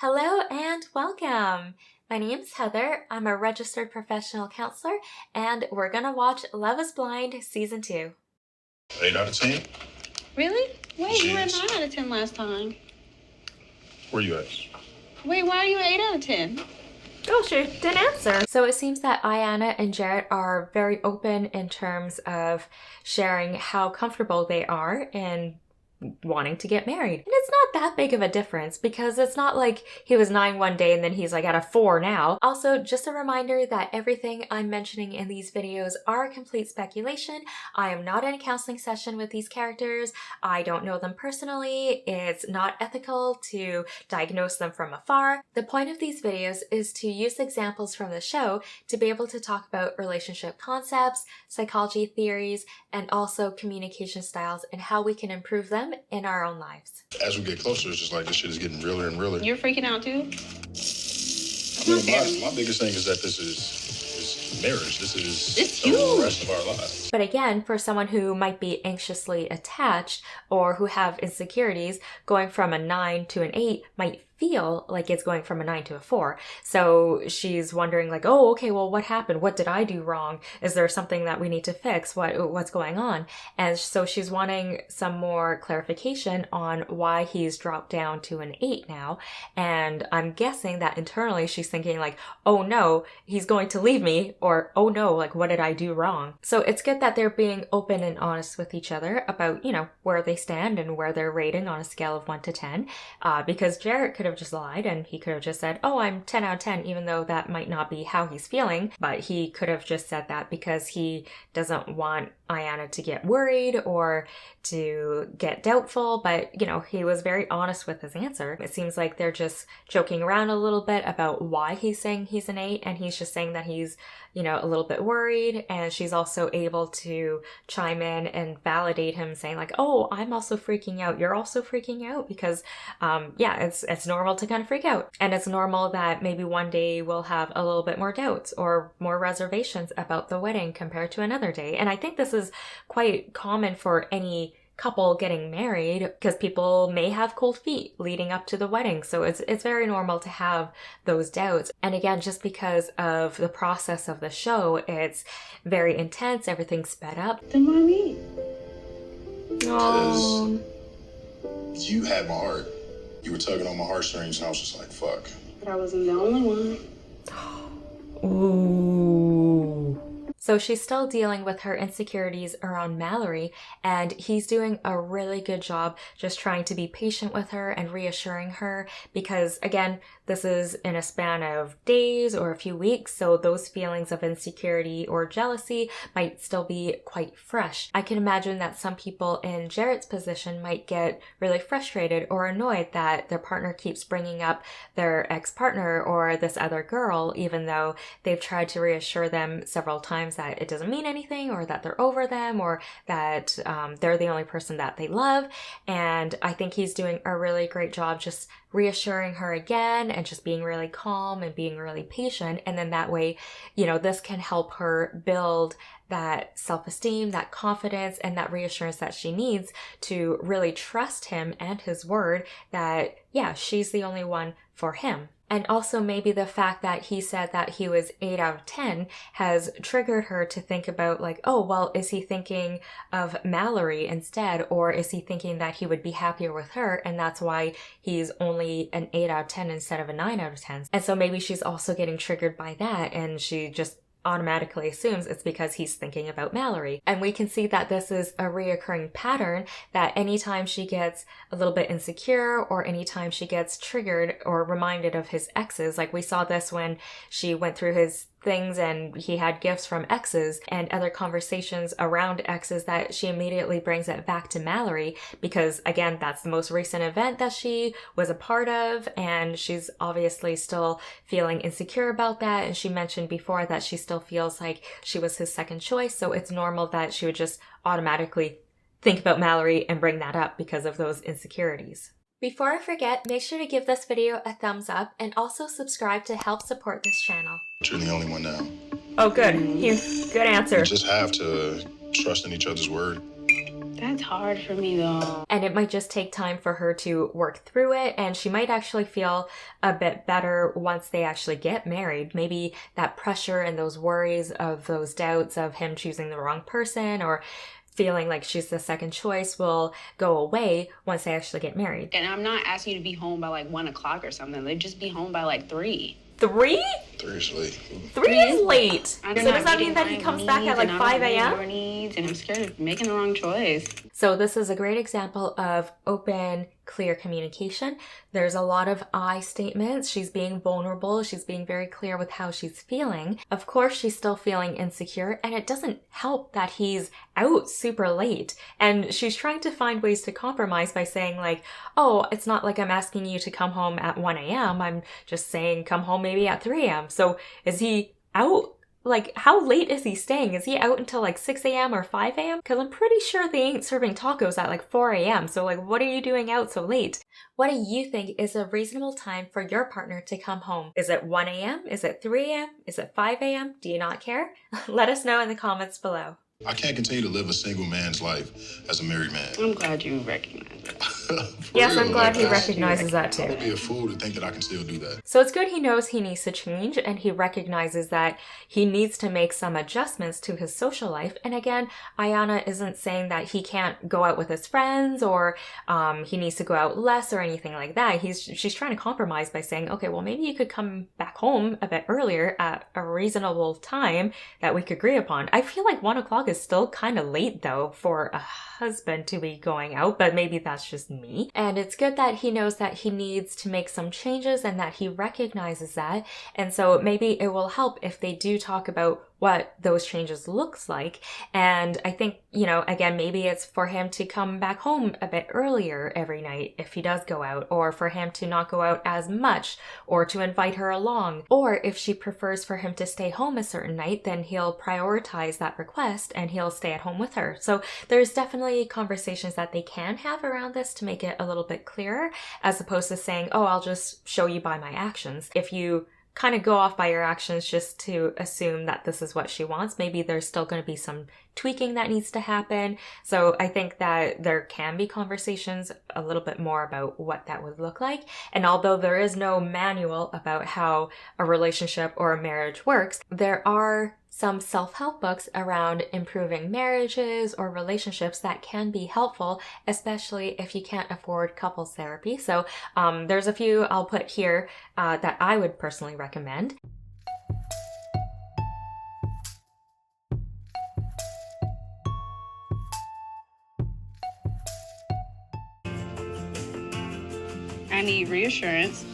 Hello and welcome! My name is Heather, I'm a registered professional counselor, and we're gonna watch Love is Blind Season 2. 8 out of 10? Really? Wait, you were 9 Jeez. out of 10 last time. Where you at? Wait, why are you 8 out of 10? Oh, she didn't answer. So it seems that Iyanna and Jarrette are very open in terms of sharing how comfortable they are in wanting to get married. And it's not that big of a difference because it's not like he was 9 one day and then he's like at a 4 now. Also, just a reminder that everything I'm mentioning in these videos are complete speculation. I am not in a counseling session with these characters. I don't know them personally. It's not ethical to diagnose them from afar. The point of these videos is to use examples from the show to be able to talk about relationship concepts, psychology theories, and also communication styles and how we can improve them in our own lives. As we get closer, it's just like this shit is getting realer and realer. You're freaking out too? My biggest thing is that this is marriage. This is It's the huge. rest of our lives. But again, for someone who might be anxiously attached or who have insecurities, going from a 9 to an 8 might feel like it's going from a 9 to a 4. So she's wondering like, oh, okay, well, what happened? What did I do wrong? Is there something that we need to fix? What's going on? And so she's wanting some more clarification on why he's dropped down to an 8 now. And I'm guessing that internally she's thinking like, oh no, he's going to leave me, or oh no, like what did I do wrong? So it's good that they're being open and honest with each other about, where they stand and where they're rating on a scale of 1 to 10. Because Jarrette could have just lied and he could have just said, oh, I'm 10 out of 10, even though that might not be how he's feeling. But he could have just said that because he doesn't want Iyanna to get worried or to get doubtful. But, he was very honest with his answer. It seems like they're just joking around a little bit about why he's saying he's an 8, and he's just saying that he's, a little bit worried. And she's also able to chime in and validate him, saying like, oh, I'm also freaking out. You're also freaking out because, it's normal to kind of freak out. And it's normal that maybe one day we'll have a little bit more doubts or more reservations about the wedding compared to another day. And I think this is quite common for any couple getting married because people may have cold feet leading up to the wedding. So it's very normal to have those doubts. And again, just because of the process of the show, it's very intense, everything's sped up. Then why me? Oh. Because you had my heart. You were tugging on my heartstrings, and I was just like, fuck. But I wasn't the only one. Ooh. So she's still dealing with her insecurities around Mallory, and he's doing a really good job just trying to be patient with her and reassuring her because, again, this is in a span of days or a few weeks, so those feelings of insecurity or jealousy might still be quite fresh. I can imagine that some people in Jarrette's position might get really frustrated or annoyed that their partner keeps bringing up their ex-partner or this other girl, even though they've tried to reassure them several times that it doesn't mean anything or that they're over them or that they're the only person that they love. And I think he's doing a really great job just reassuring her again and just being really calm and being really patient. And then that way, this can help her build that self-esteem, that confidence, and that reassurance that she needs to really trust him and his word that, she's the only one for him. And also maybe the fact that he said that he was 8 out of 10 has triggered her to think about like, oh, well, is he thinking of Mallory instead? Or is he thinking that he would be happier with her? And that's why he's only an 8 out of 10 instead of a 9 out of 10. And so maybe she's also getting triggered by that. And she just automatically assumes it's because he's thinking about Mallory. And we can see that this is a reoccurring pattern, that anytime she gets a little bit insecure or anytime she gets triggered or reminded of his exes, like we saw this when she went through his things and he had gifts from exes and other conversations around exes, that she immediately brings it back to Mallory because, again, that's the most recent event that she was a part of, and she's obviously still feeling insecure about that. And she mentioned before that she still feels like she was his second choice, so it's normal that she would just automatically think about Mallory and bring that up because of those insecurities. Before I forget, make sure to give this video a thumbs up and also subscribe to help support this channel. You're the only one now. Oh, good. Good answer. We just have to trust in each other's word. That's hard for me though. And it might just take time for her to work through it, and she might actually feel a bit better once they actually get married. Maybe that pressure and those worries of those doubts of him choosing the wrong person or feeling like she's the second choice will go away once they actually get married. And I'm not asking you to be home by like 1 o'clock or something. Like, just be home by like 3. 3? 3 is late. 3 is late. So I'm does not that mean meeting that he my comes back at like needs, and 5 I'm not meeting a.m.? your needs, and I'm scared of making the wrong choice. So this is a great example of open, clear communication. There's a lot of I statements. She's being vulnerable. She's being very clear with how she's feeling. Of course, she's still feeling insecure, and it doesn't help that he's out super late. And she's trying to find ways to compromise by saying like, oh, it's not like I'm asking you to come home at 1 a.m. I'm just saying come home maybe at 3 a.m. So is he out? Like, how late is he staying? Is he out until like 6 a.m. or 5 a.m.? Because I'm pretty sure they ain't serving tacos at like 4 a.m. So like, what are you doing out so late? What do you think is a reasonable time for your partner to come home? Is it 1 a.m.? Is it 3 a.m.? Is it 5 a.m.? Do you not care? Let us know in the comments below. I can't continue to live a single man's life as a married man. I'm glad you recognize it. Yes, I'm glad he that's- recognizes that I would too. be a fool to think that I can still do that. So it's good he knows he needs to change, and he recognizes that he needs to make some adjustments to his social life. And again, Iyanna isn't saying that he can't go out with his friends or he needs to go out less or anything like that. She's trying to compromise by saying, okay, well, maybe you could come back home a bit earlier at a reasonable time that we could agree upon. I feel like 1 o'clock is still kind of late though for a husband to be going out, but maybe that's just me. And it's good that he knows that he needs to make some changes and that he recognizes that. And so maybe it will help if they do talk about what those changes looks like. And I think, again, maybe it's for him to come back home a bit earlier every night if he does go out, or for him to not go out as much, or to invite her along. Or if she prefers for him to stay home a certain night, then he'll prioritize that request and he'll stay at home with her. So there's definitely conversations that they can have around this to make it a little bit clearer, as opposed to saying, oh, I'll just show you by my actions. If you kind of go off by your actions just to assume that this is what she wants, maybe there's still going to be some tweaking that needs to happen. So I think that there can be conversations a little bit more about what that would look like. And although there is no manual about how a relationship or a marriage works, there are some self-help books around improving marriages or relationships that can be helpful, especially if you can't afford couples therapy. So there's a few I'll put here that I would personally recommend. I need reassurance.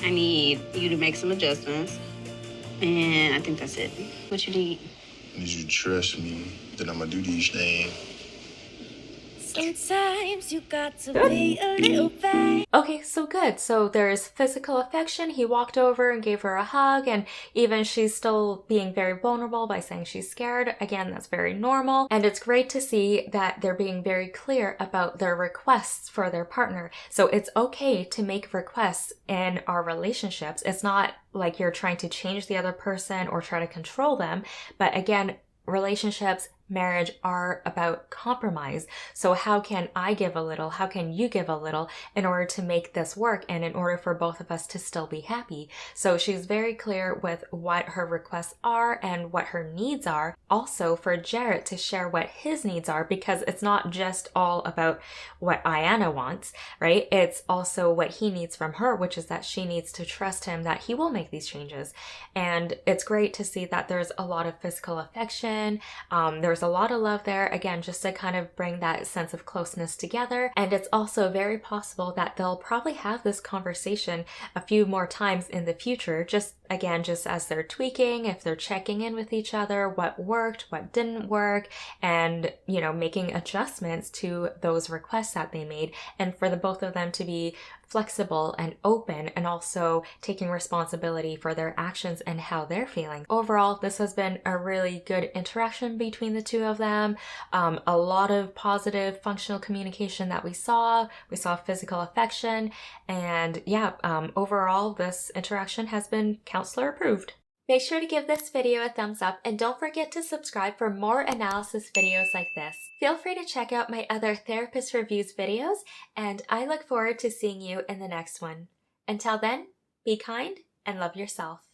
I need you to make some adjustments. And I think that's it. What you need? I need you to trust me that I'm gonna do these things. Sometimes you got to be a little bad. Okay, so good. So there's physical affection. He walked over and gave her a hug, and even she's still being very vulnerable by saying she's scared. Again, that's very normal. And it's great to see that they're being very clear about their requests for their partner. So it's okay to make requests in our relationships. It's not like you're trying to change the other person or try to control them. But again, relationships, marriage are about compromise. So how can I give a little? How can you give a little in order to make this work and in order for both of us to still be happy? So she's very clear with what her requests are and what her needs are. Also for Jarrette to share what his needs are, because it's not just all about what Iyanna wants, right? It's also what he needs from her, which is that she needs to trust him that he will make these changes. And it's great to see that there's a lot of physical affection. There's a lot of love there, again, just to kind of bring that sense of closeness together. And it's also very possible that they'll probably have this conversation a few more times in the future, just as they're tweaking, if they're checking in with each other, what worked, what didn't work, and, making adjustments to those requests that they made. And for the both of them to be flexible and open, and also taking responsibility for their actions and how they're feeling. Overall, this has been a really good interaction between the two of them. A lot of positive functional communication that we saw. We saw physical affection, and overall, this interaction has been counselor approved. Make sure to give this video a thumbs up and don't forget to subscribe for more analysis videos like this. Feel free to check out my other therapist reviews videos, and I look forward to seeing you in the next one. Until then, be kind and love yourself.